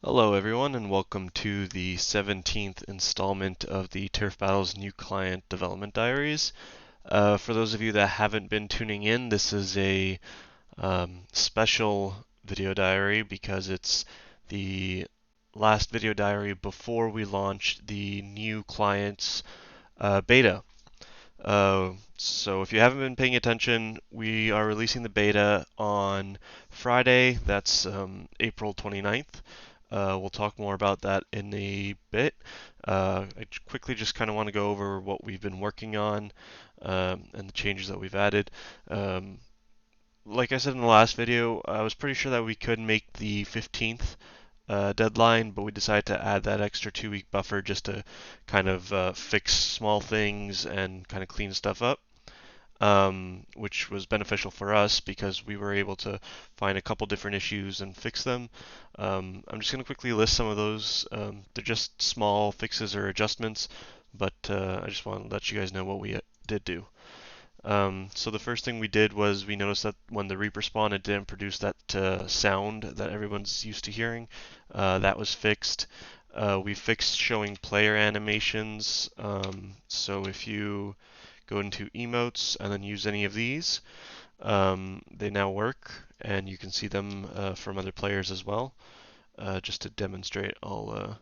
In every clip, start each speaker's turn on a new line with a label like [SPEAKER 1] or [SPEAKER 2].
[SPEAKER 1] Hello everyone and welcome to the 17th installment of the Turf Battles New Client Development Diaries. For those of you that haven't been tuning in, this is a special video diary because it's the last video diary before we launch the new client's beta. So if you haven't been paying attention, we are releasing the beta on Friday, that's April 29th. We'll talk more about that in a bit. I quickly just kind of want to go over what we've been working on and the changes that we've added. Um, like I said in the last video, I was pretty sure that we could make the 15th deadline, but we decided to add that extra 2 week buffer just to kind of fix small things and kind of clean stuff up. Which was beneficial for us because we were able to find a couple different issues and fix them. I'm just going to quickly list some of those. They're just small fixes or adjustments, but I just want to let you guys know what we did do. So the first thing we did was we noticed that when the Reaper spawned, it didn't produce that sound that everyone's used to hearing. That was fixed. We fixed showing player animations. So if you go into emotes and then use any of these, they now work, and you can see them from other players as well. Just to demonstrate, I'll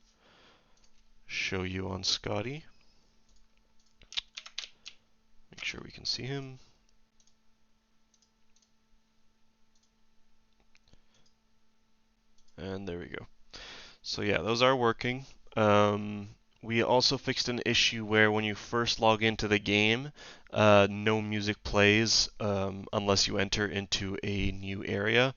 [SPEAKER 1] show you on Scotty. Make sure we can see him. And there we go. So yeah, those are working. We also fixed an issue where when you first log into the game, no music plays unless you enter into a new area.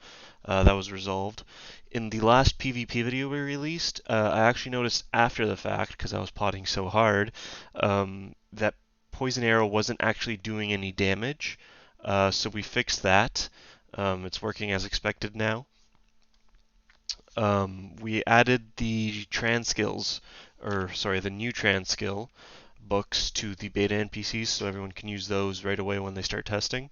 [SPEAKER 1] That was resolved. In the last PvP video we released, I actually noticed after the fact, because I was potting so hard, that Poison Arrow wasn't actually doing any damage. So we fixed that. It's working as expected now. We added the trans skills, or sorry, the new trans skill books to the beta NPCs so everyone can use those right away when they start testing.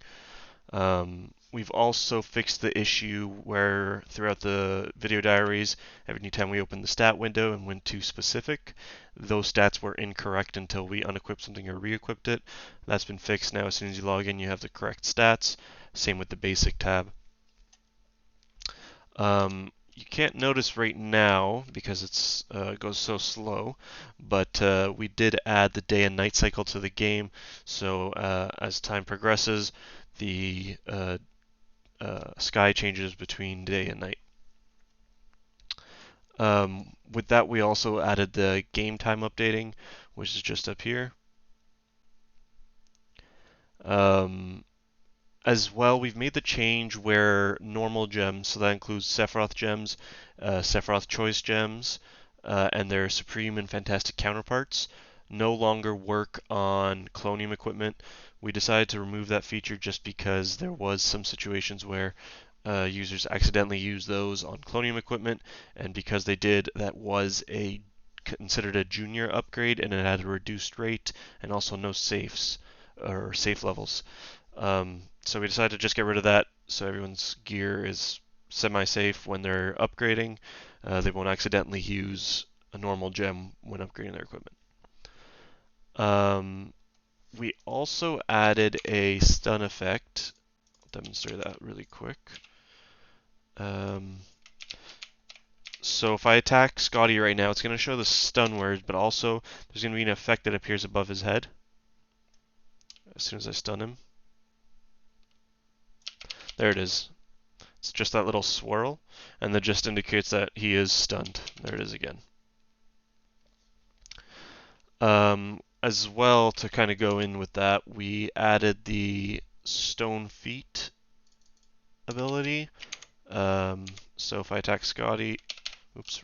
[SPEAKER 1] We've also fixed the issue where throughout the video diaries, every time we opened the stat window and went to specific, those stats were incorrect until we unequipped something or re-equipped it. That's been fixed now. As soon as you log in, you have the correct stats. Same with the basic tab. You can't notice right now because it's goes so slow, but we did add the day and night cycle to the game. So as time progresses, the sky changes between day and night. With that, we also added the game time updating, which is just up here. As well, we've made the change where normal gems, so that includes Sephiroth gems, Sephiroth choice gems, and their supreme and fantastic counterparts, no longer work on clonium equipment. We decided to remove that feature just because there was some situations where users accidentally used those on clonium equipment, and because they did, that was considered a junior upgrade, and it had a reduced rate and also no safes or safe levels. So we decided to just get rid of that so everyone's gear is semi-safe when they're upgrading. They won't accidentally use a normal gem when upgrading their equipment. We also added a stun effect. I'll demonstrate that really quick. So if I attack Scotty right now, it's going to show the stun words, but also there's going to be an effect that appears above his head as soon as I stun him. There it is. It's just that little swirl, and that just indicates that he is stunned. There it is again. As well, to kind of go in with that, we added the Stone Feet ability. So if I attack Scotty, oops,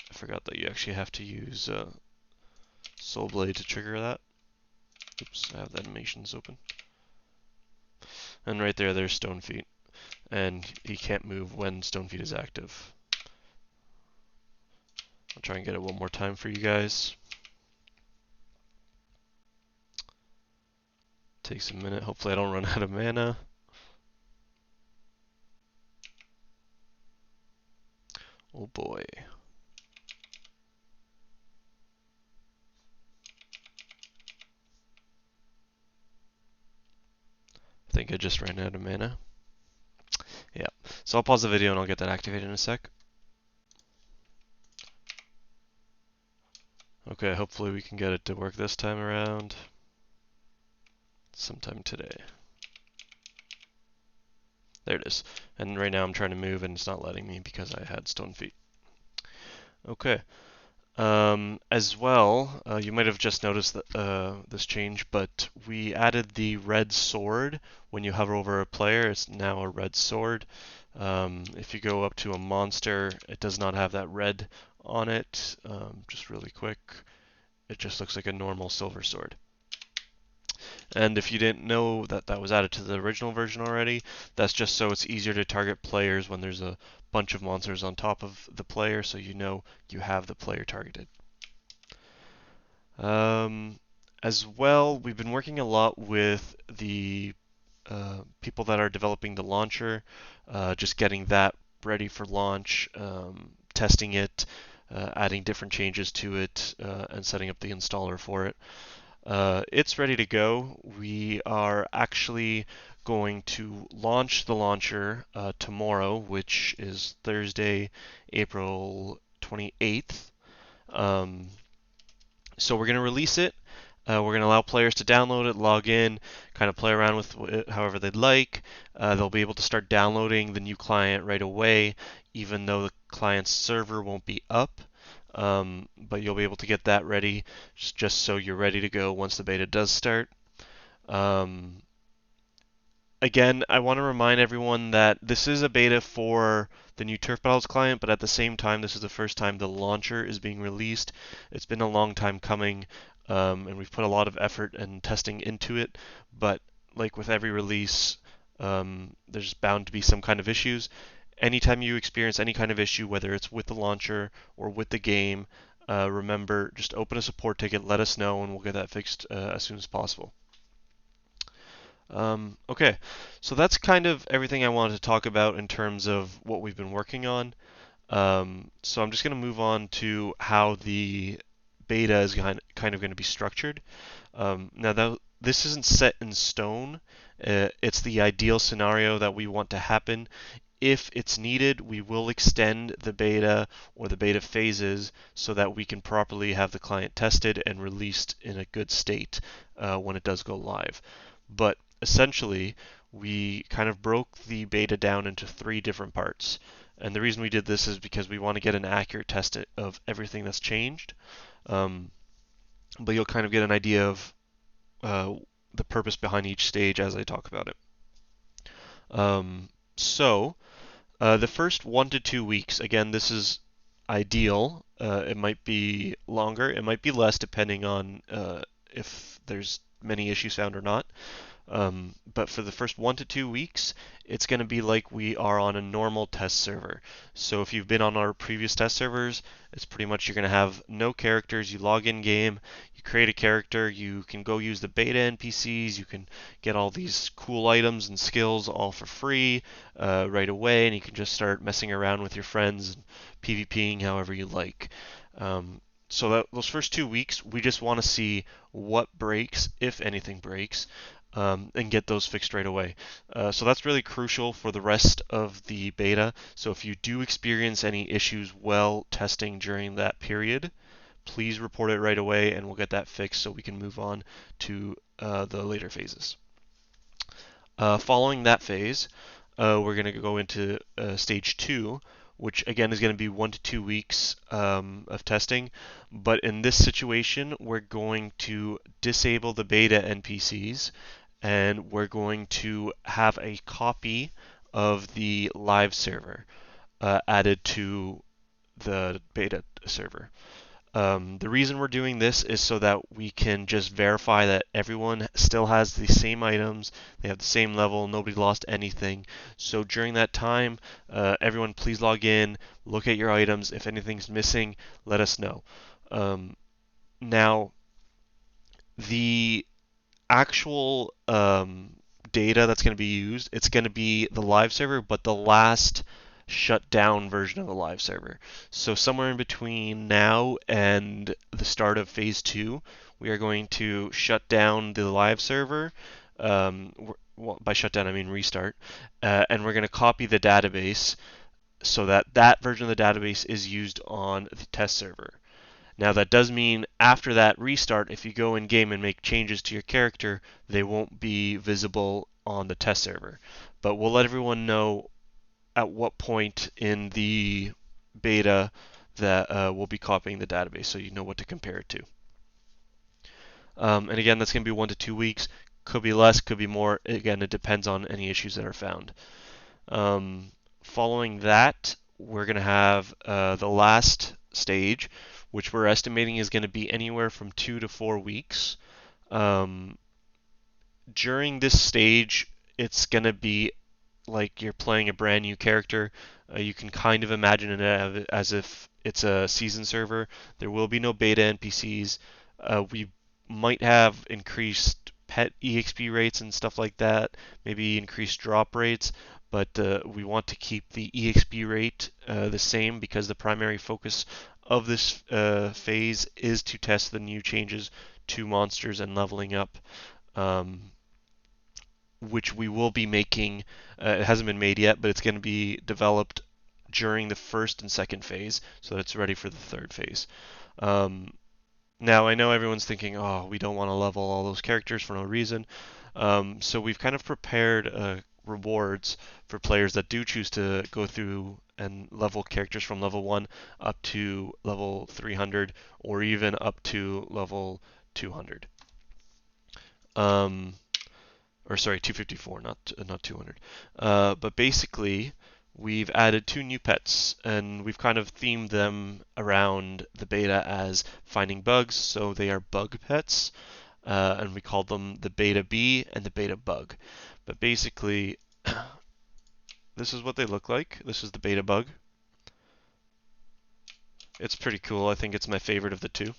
[SPEAKER 1] I forgot that you actually have to use Soul Blade to trigger that. Oops, I have the animations open. And right there, there's Stone Feet. And he can't move when Stone Feet is active. I'll try and get it one more time for you guys. Takes a minute. Hopefully I don't run out of mana. Oh boy. think I just ran out of mana. Yeah, so I'll pause the video and I'll get that activated in a sec. Okay, hopefully we can get it to work this time around. Sometime today. There it is. And right now I'm trying to move and it's not letting me because I had stone feet. Okay. As well, you might have just noticed that, this change, but we added the red sword. When you hover over a player, it's now a red sword. If you go up to a monster, it does not have that red on it. Just really quick, it just looks like a normal silver sword. And if you didn't know that that was added to the original version already, that's just so it's easier to target players when there's a bunch of monsters on top of the player, so you know you have the player targeted. As well, we've been working a lot with the people that are developing the launcher, just getting that ready for launch, testing it, adding different changes to it, and setting up the installer for it. It's ready to go. We are actually going to launch the launcher tomorrow, which is Thursday, April 28th. So we're going to release it. We're going to allow players to download it, log in, kind of play around with it however they'd like. They'll be able to start downloading the new client right away, even though the client's server won't be up. But you'll be able to get that ready just so you're ready to go once the beta does start. Again, I want to remind everyone that this is a beta for the new Turf Battles client, but at the same time, this is the first time the launcher is being released. It's been a long time coming, and we've put a lot of effort and testing into it, but like with every release, there's bound to be some kind of issues. Anytime you experience any kind of issue, whether it's with the launcher or with the game, remember, just open a support ticket, let us know, and we'll get that fixed as soon as possible. Okay, so that's kind of everything I wanted to talk about in terms of what we've been working on. So I'm just going to move on to how the beta is kind of going to be structured. Now, this isn't set in stone. It's the ideal scenario that we want to happen. If it's needed, we will extend the beta or the beta phases so that we can properly have the client tested and released in a good state when it does go live. But essentially, we kind of broke the beta down into 3 different parts. And the reason we did this is because we want to get an accurate test of everything that's changed. But you'll kind of get an idea of the purpose behind each stage as I talk about it. The first 1 to 2 weeks, again, this is ideal. It might be longer, it might be less depending on if there's many issues found or not. But for the first 1 to 2 weeks, it's going to be like we are on a normal test server. So if you've been on our previous test servers, it's pretty much you're going to have no characters. You log in game, you create a character, you can go use the beta NPCs, you can get all these cool items and skills all for free right away, and you can just start messing around with your friends and PvPing however you like. So those first 2 weeks, we just want to see what breaks, if anything breaks, and get those fixed right away. So that's really crucial for the rest of the beta. So if you do experience any issues while testing during that period, please report it right away and we'll get that fixed so we can move on to the later phases. Following that phase, we're going to go into stage 2, which again is going to be 1 to 2 weeks of testing. But in this situation, we're going to disable the beta NPCs and we're going to have a copy of the live server added to the beta server. The reason we're doing this is so that we can just verify that everyone still has the same items, they have the same level, nobody lost anything. So during that time, everyone please log in, look at your items. If anything's missing, let us know. Now, the actual data that's going to be used, it's going to be the live server, but the last shut down version of the live server. So somewhere in between now and the start of phase 2, we are going to shut down the live server. well, by shutdown I mean restart, and we're going to copy the database so that that version of the database is used on the test server. Now that does mean after that restart, if you go in game and make changes to your character, they won't be visible on the test server. But we'll let everyone know at what point in the beta that we'll be copying the database, so you know what to compare it to. And again, that's going to be 1 to 2 weeks. Could be less, could be more. Again, it depends on any issues that are found. Um, Following that, we're going to have the last stage, which we're estimating is going to be anywhere from 2 to 4 weeks. During this stage, it's going to be like you're playing a brand new character. You can kind of imagine it as if it's a season server. There will be no beta NPCs. We might have increased pet EXP rates and stuff like that, maybe increased drop rates, but we want to keep the EXP rate the same because the primary focus of this phase is to test the new changes to monsters and leveling up. Um, which we will be making. It hasn't been made yet, but it's going to be developed during the first and second phase so that it's ready for the third phase. Um, Now, I know everyone's thinking, oh, we don't want to level all those characters for no reason. So we've kind of prepared rewards for players that do choose to go through and level characters from level 1 up to level 300 or even up to level 200. Um, or sorry, 254, not 200. But basically, we've added 2 new pets, and we've kind of themed them around the beta as finding bugs. So they are bug pets, and we called them the Beta Bee and the Beta Bug. But basically, this is what they look like. This is the Beta Bug. It's pretty cool. I think it's my favorite of the two.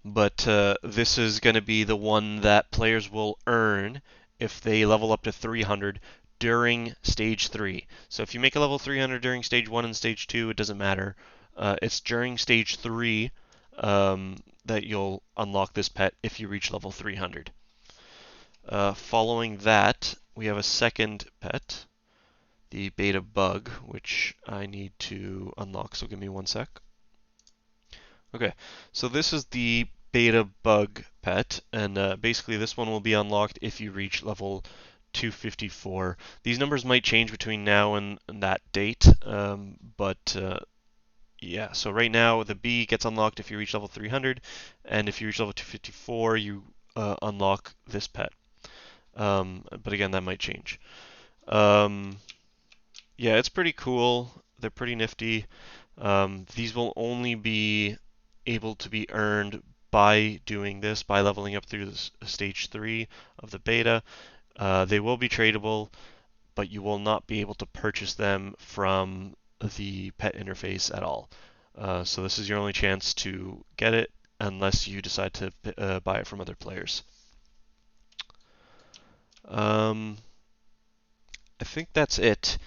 [SPEAKER 1] But this is going to be the one that players will earn if they level up to 300 during stage 3. So if you make a level 300 during stage 1 and stage 2, it doesn't matter. It's during stage 3 that you'll unlock this pet if you reach level 300. Following that, we have a second pet, the Beta Bug, which I need to unlock, so give me 1 sec. Okay, so this is the Beta Bug pet, and basically this one will be unlocked if you reach level 254. These numbers might change between now and that date, but yeah, so right now the B gets unlocked if you reach level 300, and if you reach level 254, you unlock this pet. But again, that might change. Um, yeah, it's pretty cool. They're pretty nifty. These will only be able to be earned by doing this, by leveling up through stage 3 of the beta. They will be tradable, but you will not be able to purchase them from the pet interface at all. So this is your only chance to get it unless you decide to buy it from other players. I think that's it.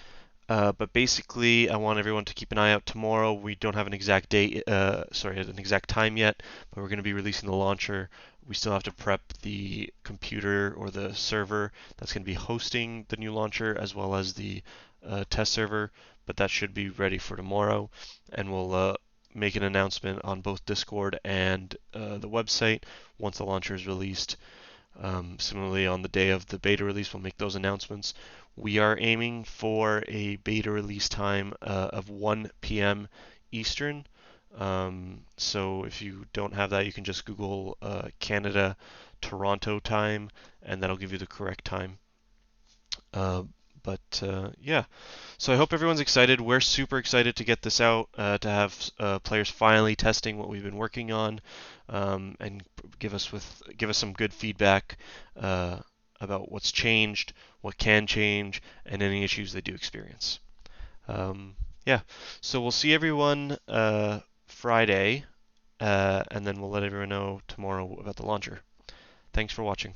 [SPEAKER 1] But basically, I want everyone to keep an eye out tomorrow. We don't have an exact date, an exact time yet, but we're going to be releasing the launcher. We still have to prep the computer or the server that's going to be hosting the new launcher, as well as the test server, but that should be ready for tomorrow. And we'll make an announcement on both Discord and the website once the launcher is released. Similarly, on the day of the beta release, we'll make those announcements. We are aiming for a beta release time of 1 p.m. Eastern. So if you don't have that, you can just Google Canada Toronto time, and that'll give you the correct time. Yeah, so I hope everyone's excited. We're super excited to get this out, to have players finally testing what we've been working on, and give us some good feedback about what's changed, what can change, and any issues they do experience. Yeah, so we'll see everyone Friday, and then we'll let everyone know tomorrow about the launcher. Thanks for watching.